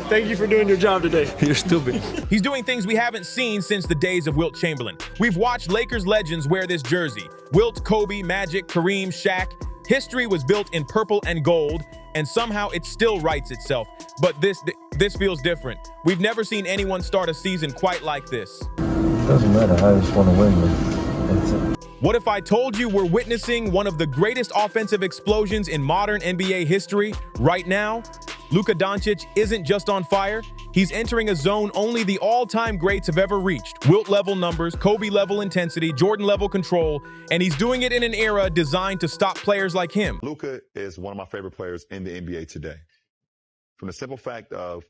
Thank you for doing your job today. You're stupid. He's doing things we haven't seen since the days of Wilt Chamberlain. We've watched Lakers legends wear this jersey. Wilt, Kobe, Magic, Kareem, Shaq. History was built in purple and gold, and somehow it still writes itself. But this feels different. We've never seen anyone start a season quite like this. It doesn't matter. I just want to win. That's it. What if I told you we're witnessing one of the greatest offensive explosions in modern NBA history right now? Luka Doncic isn't just on fire. He's entering a zone only the all-time greats have ever reached. Wilt-level numbers, Kobe-level intensity, Jordan-level control, and he's doing it in an era designed to stop players like him. Luka is one of my favorite players in the NBA today. From the simple fact of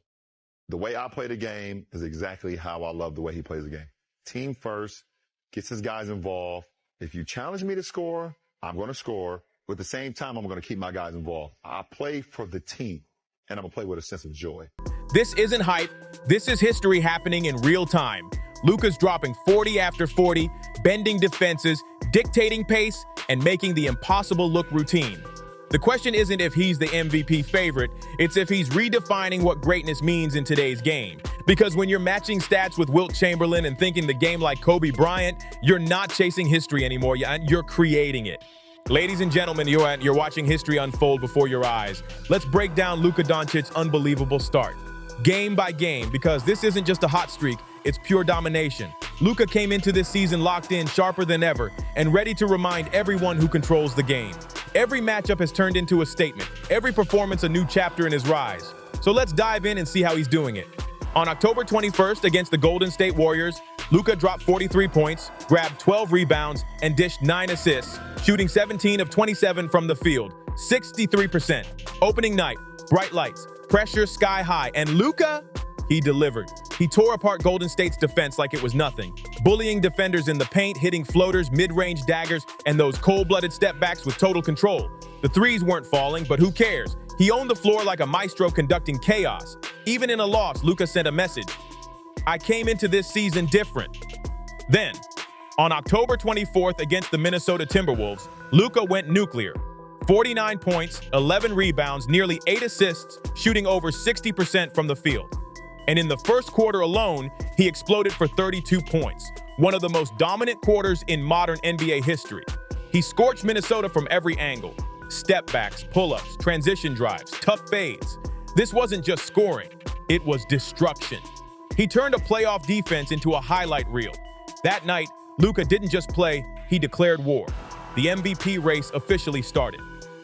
the way I play the game is exactly how I love the way he plays the game. Team first, gets his guys involved. If you challenge me to score, I'm going to score. But at the same time, I'm going to keep my guys involved. I play for the team, and I'm going to play with a sense of joy. This isn't hype. This is history happening in real time. Luka's dropping 40 after 40, bending defenses, dictating pace, and making the impossible look routine. The question isn't if he's the MVP favorite, it's if he's redefining what greatness means in today's game. Because when you're matching stats with Wilt Chamberlain and thinking the game like Kobe Bryant, you're not chasing history anymore, you're creating it. Ladies and gentlemen, you're watching history unfold before your eyes. Let's break down Luka Doncic's unbelievable start. Game by game, because this isn't just a hot streak, it's pure domination. Luka came into this season locked in, sharper than ever, and ready to remind everyone who controls the game. Every matchup has turned into a statement, every performance a new chapter in his rise. So let's dive in and see how he's doing it. On October 21st against the Golden State Warriors, Luka dropped 43 points, grabbed 12 rebounds, and dished 9 assists, shooting 17 of 27 from the field, 63%. Opening night, bright lights, pressure sky high, and Luka, he delivered. He tore apart Golden State's defense like it was nothing, bullying defenders in the paint, hitting floaters, mid-range daggers, and those cold-blooded step-backs with total control. The threes weren't falling, but who cares? He owned the floor like a maestro conducting chaos. Even in a loss, Luka sent a message. I came into this season different. Then, on October 24th against the Minnesota Timberwolves, Luka went nuclear. 49 points, 11 rebounds, nearly 8 assists, shooting over 60% from the field. And in the first quarter alone, he exploded for 32 points, one of the most dominant quarters in modern NBA history. He scorched Minnesota from every angle. Step backs, pull-ups, transition drives, tough fades. This wasn't just scoring, it was destruction. He turned a playoff defense into a highlight reel. That night, Luka didn't just play, he declared war. The MVP race officially started.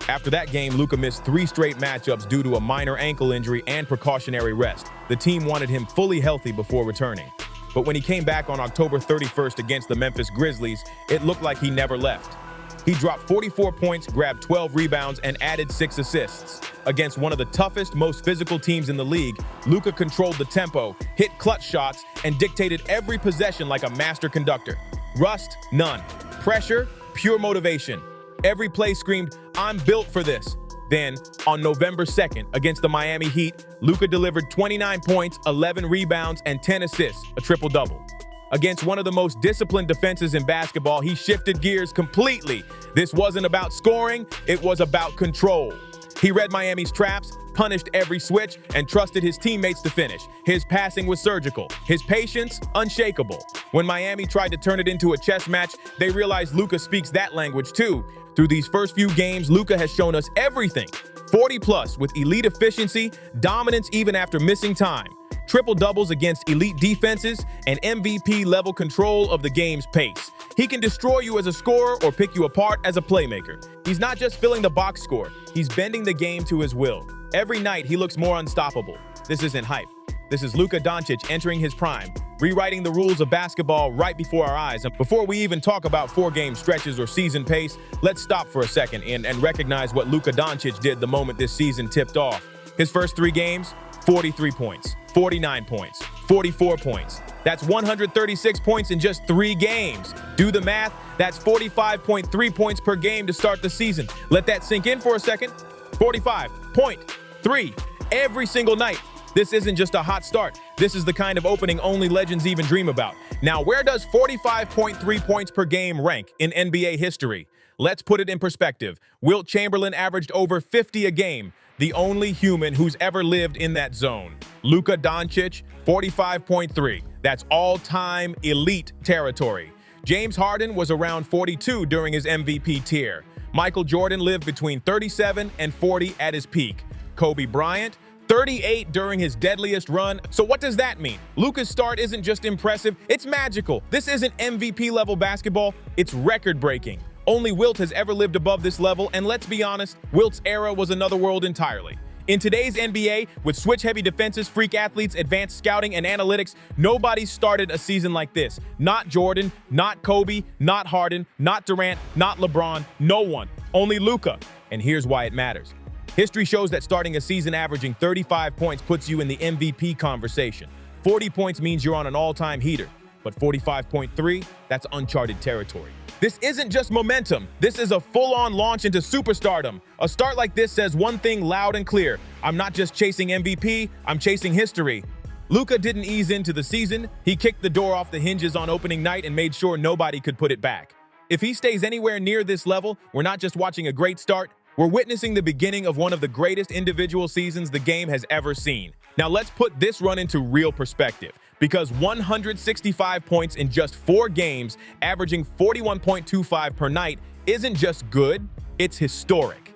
After that game, Luka missed 3 straight matchups due to a minor ankle injury and precautionary rest. The team wanted him fully healthy before returning. But when he came back on October 31st against the Memphis Grizzlies, it looked like he never left. He dropped 44 points, grabbed 12 rebounds, and added 6 assists. Against one of the toughest, most physical teams in the league, Luka controlled the tempo, hit clutch shots, and dictated every possession like a master conductor. Rust, none. Pressure, pure motivation. Every play screamed, I'm built for this. Then, on November 2nd, against the Miami Heat, Luka delivered 29 points, 11 rebounds, and 10 assists, a triple-double. Against one of the most disciplined defenses in basketball, he shifted gears completely. This wasn't about scoring, it was about control. He read Miami's traps, punished every switch, and trusted his teammates to finish. His passing was surgical, his patience unshakable. When Miami tried to turn it into a chess match, they realized Luka speaks that language too. Through these first few games, Luka has shown us everything. 40+ with elite efficiency, dominance even after missing time, triple-doubles against elite defenses, and MVP-level control of the game's pace. He can destroy you as a scorer or pick you apart as a playmaker. He's not just filling the box score, he's bending the game to his will. Every night, he looks more unstoppable. This isn't hype. This is Luka Doncic entering his prime, rewriting the rules of basketball right before our eyes. And before we even talk about 4-game stretches or season pace, let's stop for a second and recognize what Luka Doncic did the moment this season tipped off. His first 3 games, 43 points, 49 points, 44 points. That's 136 points in just 3 games. Do the math, that's 45.3 points per game to start the season. Let that sink in for a second. 45.3 every single night. This isn't just a hot start. This is the kind of opening only legends even dream about. Now, where does 45.3 points per game rank in NBA history? Let's put it in perspective. Wilt Chamberlain averaged over 50 a game. the only human who's ever lived in that zone. Luka Doncic, 45.3. That's all-time elite territory. James Harden was around 42 during his MVP tier. Michael Jordan lived between 37 and 40 at his peak. Kobe Bryant, 38 during his deadliest run. So what does that mean? Luka's start isn't just impressive, it's magical. This isn't MVP-level basketball, it's record-breaking. Only Wilt has ever lived above this level, and let's be honest, Wilt's era was another world entirely. In today's NBA, with switch-heavy defenses, freak athletes, advanced scouting, and analytics, nobody started a season like this. Not Jordan, not Kobe, not Harden, not Durant, not LeBron, no one. Only Luka. And here's why it matters. History shows that starting a season averaging 35 points puts you in the MVP conversation. 40 points means you're on an all-time heater, but 45.3, that's uncharted territory. This isn't just momentum, this is a full-on launch into superstardom. A start like this says one thing loud and clear: I'm not just chasing MVP, I'm chasing history. Luka didn't ease into the season, he kicked the door off the hinges on opening night and made sure nobody could put it back. If he stays anywhere near this level, we're not just watching a great start, we're witnessing the beginning of one of the greatest individual seasons the game has ever seen. Now let's put this run into real perspective, because 165 points in just 4 games, averaging 41.25 per night, isn't just good, it's historic.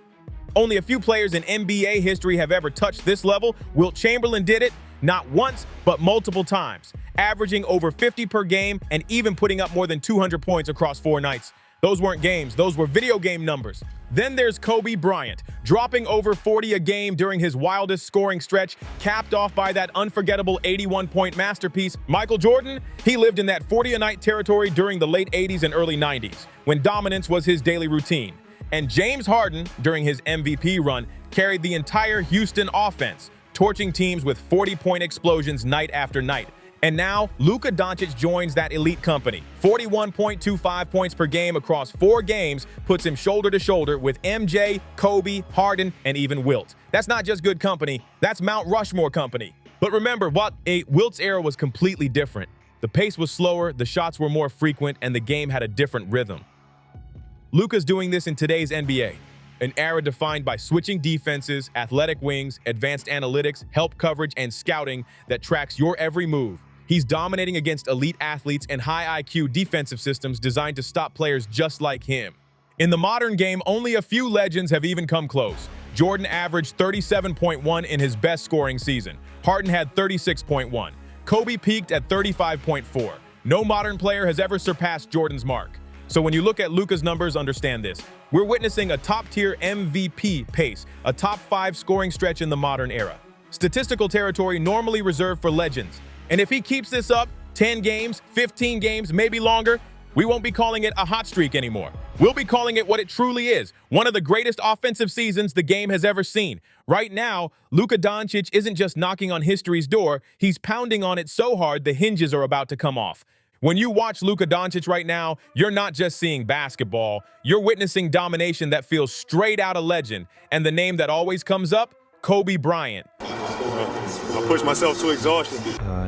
Only a few players in NBA history have ever touched this level. Wilt Chamberlain did it, not once, but multiple times, averaging over 50 per game and even putting up more than 200 points across 4 nights. Those weren't games, those were video game numbers. Then there's Kobe Bryant, dropping over 40 a game during his wildest scoring stretch, capped off by that unforgettable 81-point masterpiece. Michael Jordan, he lived in that 40-a-night territory during the late 80s and early 90s, when dominance was his daily routine. And James Harden, during his MVP run, carried the entire Houston offense, torching teams with 40-point explosions night after night. And now, Luka Doncic joins that elite company. 41.25 points per game across 4 games puts him shoulder to shoulder with MJ, Kobe, Harden, and even Wilt. That's not just good company, that's Mount Rushmore company. But remember, Wilt's era was completely different. The pace was slower, the shots were more frequent, and the game had a different rhythm. Luka's doing this in today's NBA, an era defined by switching defenses, athletic wings, advanced analytics, help coverage, and scouting that tracks your every move. He's dominating against elite athletes and high IQ defensive systems designed to stop players just like him. In the modern game, only a few legends have even come close. Jordan averaged 37.1 in his best scoring season. Harden had 36.1. Kobe peaked at 35.4. No modern player has ever surpassed Jordan's mark. So when you look at Luka's numbers, understand this. We're witnessing a top-tier MVP pace, a top 5 scoring stretch in the modern era. Statistical territory normally reserved for legends. And if he keeps this up, 10 games, 15 games, maybe longer, we won't be calling it a hot streak anymore. We'll be calling it what it truly is, one of the greatest offensive seasons the game has ever seen. Right now, Luka Doncic isn't just knocking on history's door, he's pounding on it so hard the hinges are about to come off. When you watch Luka Doncic right now, you're not just seeing basketball, you're witnessing domination that feels straight out of legend. And the name that always comes up, Kobe Bryant. I pushed myself to exhaustion.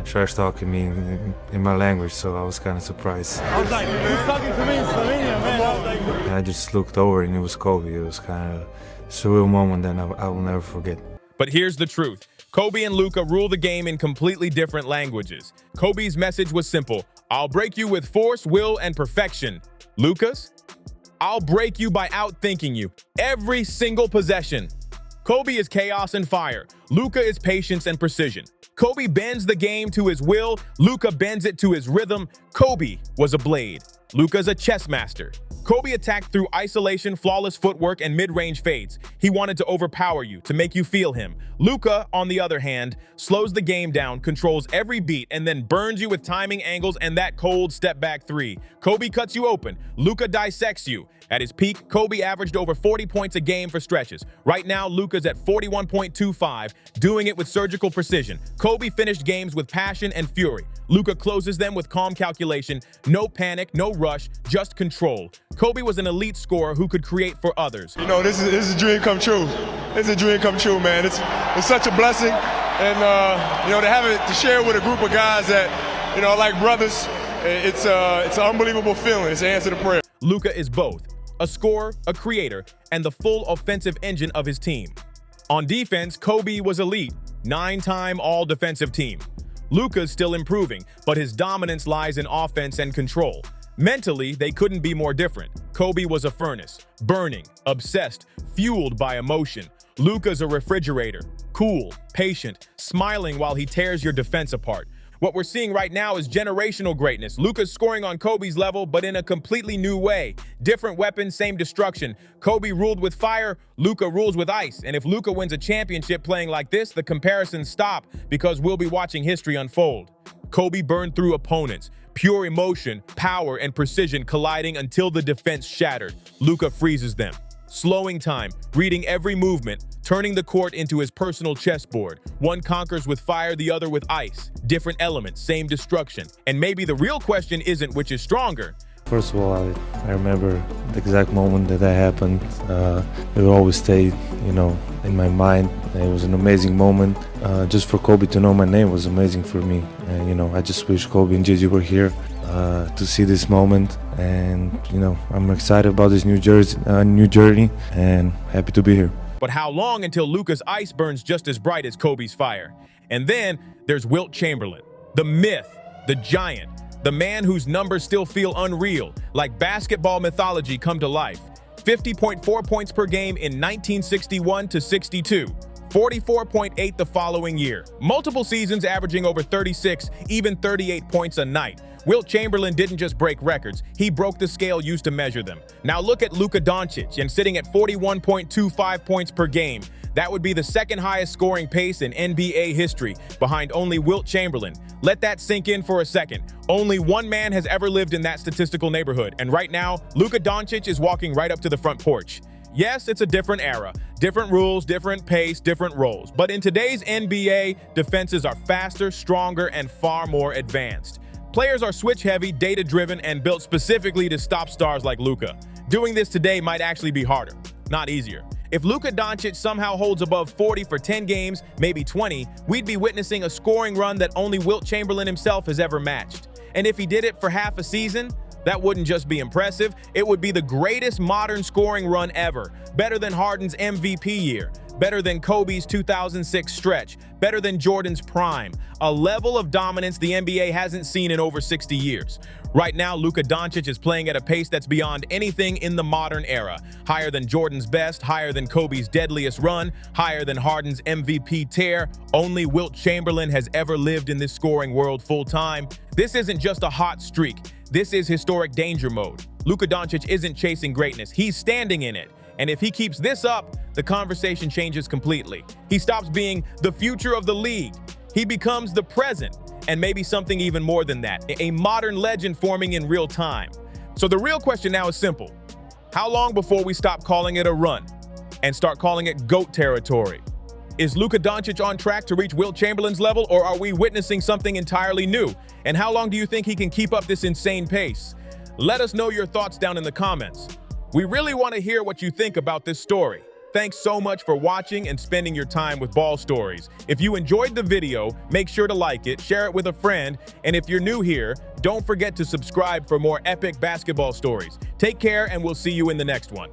Trash talking me in my language, so I was kind of surprised. I was like, who's talking to me in Slovenia, man? I was like... I just looked over and it was Kobe. It was kind of a surreal moment that I will never forget. But here's the truth. Kobe and Luka rule the game in completely different languages. Kobe's message was simple: I'll break you with force, will, and perfection. Luka's? I'll break you by outthinking you. Every single possession. Kobe is chaos and fire. Luka is patience and precision. Kobe bends the game to his will. Luka bends it to his rhythm. Kobe was a blade. Luka's a chess master. Kobe attacked through isolation, flawless footwork, and mid-range fades. He wanted to overpower you, to make you feel him. Luka, on the other hand, slows the game down, controls every beat, and then burns you with timing angles and that cold step-back 3. Kobe cuts you open. Luka dissects you. At his peak, Kobe averaged over 40 points a game for stretches. Right now, Luka's at 41.25, doing it with surgical precision. Kobe finished games with passion and fury. Luka closes them with calm calculation, no panic, no rush, just control. Kobe was an elite scorer who could create for others. You know, this is a dream come true. It's a dream come true, man. It's such a blessing, and you know, to have it to share with a group of guys that, you know, are like brothers. It's an unbelievable feeling. It's an answer to prayer. Luka is both a scorer, a creator, and the full offensive engine of his team. On defense, Kobe was elite, 9-time all-defensive team. Luka's still improving, but his dominance lies in offense and control. Mentally, they couldn't be more different. Kobe was a furnace, burning, obsessed, fueled by emotion. Luka's a refrigerator, cool, patient, smiling while he tears your defense apart. What we're seeing right now is generational greatness. Luka's scoring on Kobe's level, but in a completely new way. Different weapons, same destruction. Kobe ruled with fire, Luka rules with ice. And if Luka wins a championship playing like this, the comparisons stop because we'll be watching history unfold. Kobe burned through opponents. Pure emotion, power, and precision colliding until the defense shattered. Luka freezes them. Slowing time, reading every movement, turning the court into his personal chessboard. One conquers with fire, the other with ice. Different elements, same destruction. And maybe the real question isn't which is stronger. First of all, I remember the exact moment that happened. It will always stay, in my mind. It was an amazing moment. Just for Kobe to know my name was amazing for me. And, I just wish Kobe and Gigi were here to see this moment. And, I'm excited about this new journey and happy to be here. But how long until Luka's ice burns just as bright as Kobe's fire? And then there's Wilt Chamberlain, the myth, the giant, the man whose numbers still feel unreal, like basketball mythology come to life. 50.4 points per game in 1961 to 62. 44.8 the following year. Multiple seasons averaging over 36, even 38 points a night. Wilt Chamberlain didn't just break records, he broke the scale used to measure them. Now look at Luka Doncic and sitting at 41.25 points per game. That would be the second highest scoring pace in NBA history, behind only Wilt Chamberlain. Let that sink in for a second. Only one man has ever lived in that statistical neighborhood, and right now, Luka Doncic is walking right up to the front porch. Yes, it's a different era, different rules, different pace, different roles. But in today's NBA, defenses are faster, stronger, and far more advanced. Players are switch-heavy, data-driven, and built specifically to stop stars like Luka. Doing this today might actually be harder, not easier. If Luka Doncic somehow holds above 40 for 10 games, maybe 20, we'd be witnessing a scoring run that only Wilt Chamberlain himself has ever matched. And if he did it for half a season, that wouldn't just be impressive, it would be the greatest modern scoring run ever. Better than Harden's MVP year, better than Kobe's 2006 stretch, better than Jordan's prime. A level of dominance the NBA hasn't seen in over 60 years. Right now, Luka Doncic is playing at a pace that's beyond anything in the modern era. Higher than Jordan's best, higher than Kobe's deadliest run, higher than Harden's MVP tear. Only Wilt Chamberlain has ever lived in this scoring world full-time. This isn't just a hot streak. This is historic danger mode. Luka Doncic isn't chasing greatness, he's standing in it. And if he keeps this up, the conversation changes completely. He stops being the future of the league. He becomes the present, and maybe something even more than that, a modern legend forming in real time. So the real question now is simple. How long before we stop calling it a run and start calling it GOAT territory? Is Luka Doncic on track to reach Wilt Chamberlain's level, or are we witnessing something entirely new? And how long do you think he can keep up this insane pace? Let us know your thoughts down in the comments. We really want to hear what you think about this story. Thanks so much for watching and spending your time with Ball Stories. If you enjoyed the video, make sure to like it, share it with a friend, and if you're new here, don't forget to subscribe for more epic basketball stories. Take care, and we'll see you in the next one.